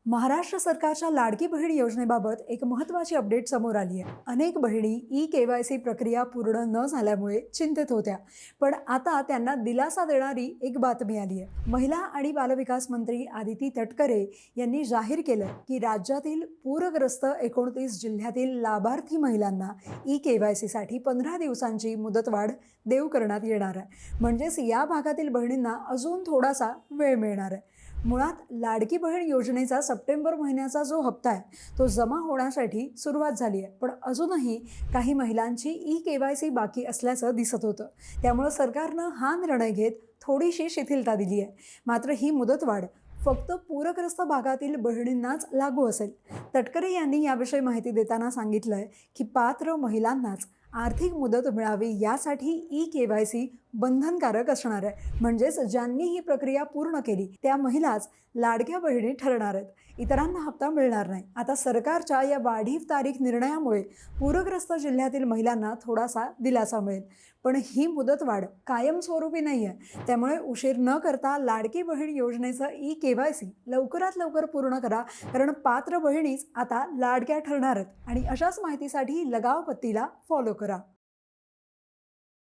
महाराष्ट्र सरकारच्या लाडकी बहीण योजनेबाबत एक महत्त्वाची अपडेट समोर आली आहे। अनेक बहिणी ई-केवायसी प्रक्रिया पूर्ण न झाल्यामुळे चिंतित होत्या, पण आता त्यांना दिलासा देणारी एक बातमी आली आहे। महिला आणि बालविकास मंत्री आदिती तटकरे यांनी जाहीर केलं की राज्यातील पूरग्रस्त 29 जिल्ह्यातील लाभार्थी महिलांना ई-केवायसी साठी 15 दिवसांची मुदतवाढ देऊ करण्यात येणार आहे। म्हणजेच या भागातील बहिणींना अजून थोडासा वेळ मिळणार आहे। मुळात लाडकी बहीण योजनेचा सप्टेंबर महिन्याचा जो हप्ता आहे तो जमा होण्यासाठी सुरुवात झाली आहे, पण अजूनही काही महिलांची ई-केवायसी बाकी असल्याचं दिसत होतं। त्यामुळे सरकारनं हा निर्णय घेत थोडीशी शिथिलता दिली आहे। मात्र ही मुदतवाढ फक्त पूरग्रस्त भागातील बहिणींनाच लागू असेल। तटकरे यांनी याविषयी माहिती देताना सांगितलंय की पात्र महिलांनाच आर्थिक मदत मिळावी यासाठी ई-केवायसी बंधनकारक असणार आहे। म्हणजेच ज्यांनी ही प्रक्रिया पूर्ण केली त्या महिलाच लाडक्या बहिणी ठरणार आहेत, इतरांना हप्ता मिळणार नाही। आता सरकारच्या या वाढीव तारीख निर्णयामुळे पूरग्रस्त जिल्ह्यातील महिलांना थोडासा दिलासा मिळेल, पण ही मुदतवाढ कायमस्वरूपी नाही आहे। त्यामुळे उशीर न करता लाडकी बहीण योजनेचं ई-केवायसी लवकरात लवकर पूर्ण करा, कारण पात्र बहिणीच आता लाडक्या ठरणार आहेत। आणि अशाच माहितीसाठी लगाव पत्तीला फॉलो करा।